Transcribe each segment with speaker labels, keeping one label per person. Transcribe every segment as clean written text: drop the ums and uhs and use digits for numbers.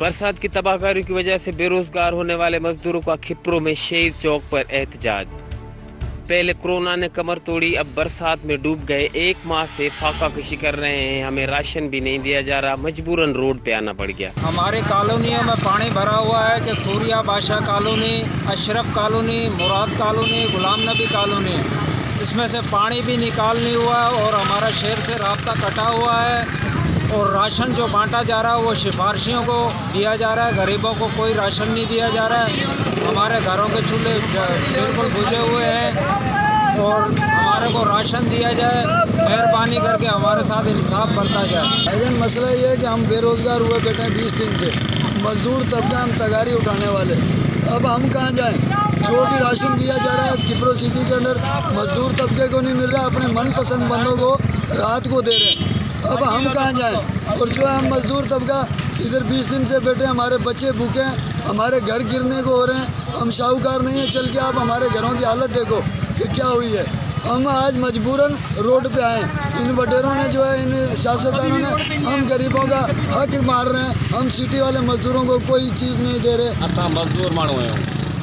Speaker 1: बरसात की तबाहकारी की वजह से बेरोजगार होने वाले मजदूरों का खिप्रो में शहीद चौक पर एहतजाज। पहले कोरोना ने कमर तोड़ी, अब बरसात में डूब गए। 1 माह से फाका कशी कर रहे हैं, हमें राशन भी नहीं दिया जा रहा, मजबूरन रोड पे आना पड़ गया।
Speaker 2: हमारे कॉलोनियों में पानी भरा हुआ है कि सूर्या बादशाह कॉलोनी, अशरफ कॉलोनी, मुराद कॉलोनी, गुलाम नबी कॉलोनी, इसमें से पानी भी निकाल नहीं हुआ है और हमारा शहर से रास्ता कटा हुआ है। और राशन जो बांटा जा रहा है वो सिफारशियों को दिया जा रहा है, गरीबों को कोई राशन नहीं दिया जा रहा है। हमारे घरों के चूल्हे बिल्कुल बुझे हुए हैं और हमारे को राशन दिया जाए, मेहरबानी करके हमारे साथ इंसाफ करता जाए।
Speaker 3: लेकिन मसला ये है कि हम बेरोज़गार हुए बैठे हैं 20 दिन से, मजदूर तबका हम तगारी उठाने वाले। अब हम कहाँ जाएं? जो भी राशन दिया जा रहा है खिप्रो सिटी के अंदर मजदूर तबके को नहीं मिल रहा, अपने मनपसंद बंदों को रात को दे रहे हैं। अब हम कहाँ जाएं? और जो है हम मजदूर तबका इधर 20 दिन से बैठे, हमारे बच्चे भूखे हैं, हमारे घर गिरने को हो रहे हैं। हम शाहूकार नहीं है, चल के आप हमारे घरों की हालत देखो कि क्या हुई है। हम आज मजबूरन रोड पे आए। इन वडेरों ने जो है, इन सियासतदानों ने हम गरीबों का हक मार रहे हैं। हम सिटी वाले मजदूरों को कोई चीज़ नहीं दे रहे।
Speaker 4: असां मजदूर माण्हू आहियूं,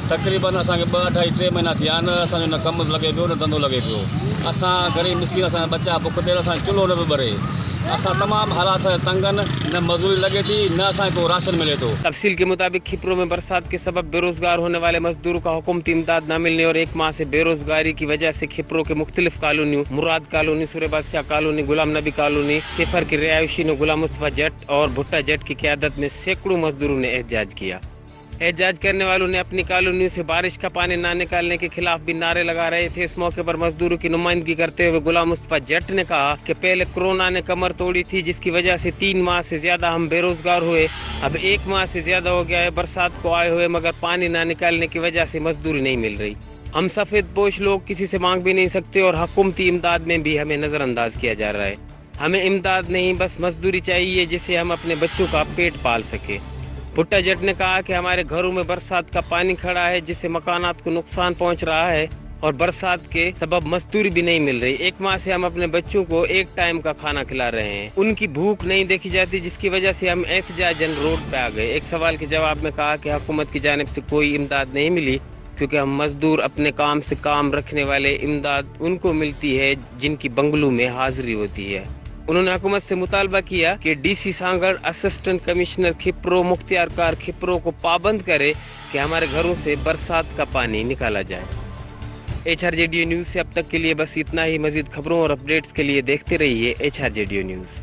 Speaker 4: तक़रीबन असांखे 2-2.5-3 महीना थिया आहिनि। असांजो न कमु लॻे पियो, न धंधो लॻे पियो। असां गरीब मिसकिन, असांजा बच्चा बुख ते, असांजो चुल्हो न पियो ॿरे। असां तमाम हालात तंग आहिनि, न मजदूरी लगे थी, न असांखे को राशन मिले तो।
Speaker 1: तफसील के मुताबिक खिप्रो में बरसात के सबब बेरोजगार होने वाले मजदूरों का हुकूमती इमदाद न मिलने और 1 माह से बेरोजगारी की वजह से खिप्रो के मुख्तलिफ कॉलोनियों मुराद कॉलोनी, सूर्या बादशाह colony, Ghulam Nabi colony, safer के रिहायशी ने गुलाम मुस्तफा जट और भुट्टा जट की क़यादत में सैकड़ों मजदूरों ने एहतजाज किया। एहतजाज करने वालों ने अपनी कॉलोनियों से बारिश का पानी न निकालने के खिलाफ भी नारे लगा रहे थे। इस मौके पर मजदूरों की नुमाइंदगी करते हुए गुलाम मुस्तफा जट ने कहा कि पहले कोरोना ने कमर तोड़ी थी, जिसकी वजह से 3 माह से ज्यादा हम बेरोजगार हुए। अब 1 माह से ज्यादा हो गया है बरसात को आए हुए, मगर पानी न निकालने की वजह से मजदूरी नहीं मिल रही। हम सफेद पोश लोग किसी से मांग भी नहीं सकते और हुकूमती इमदाद में भी हमें नजरअंदाज किया जा रहा है। हमें इमदाद नहीं, बस मजदूरी चाहिए जिससे हम अपने बच्चों का पेट पाल सके। भुट्टा जट ने कहा कि हमारे घरों में बरसात का पानी खड़ा है, जिससे मकानात को नुकसान पहुंच रहा है और बरसात के सबब मजदूरी भी नहीं मिल रही। 1 माह से हम अपने बच्चों को 1 टाइम का खाना खिला रहे हैं, उनकी भूख नहीं देखी जाती, जिसकी वजह से हम एहतजाजन रोड पे आ गए। एक सवाल के जवाब में कहा कि हुकूमत की जानिब से कोई इमदाद नहीं मिली, क्योंकि हम मजदूर अपने काम से काम रखने वाले, इमदाद उनको मिलती है जिनकी बंगलों में हाजिरी होती है। उन्होंने हुकूमत से मुतालबा किया कि DC Sanghar, assistant commissioner Khipro, मुख्तियार कार खिप्रो को पाबंद करे कि हमारे घरों से बरसात का पानी निकाला जाए। HRJDO न्यूज़ से अब तक के लिए बस इतना ही। मजीद खबरों और अपडेट्स के लिए देखते रहिए HRJDO न्यूज़।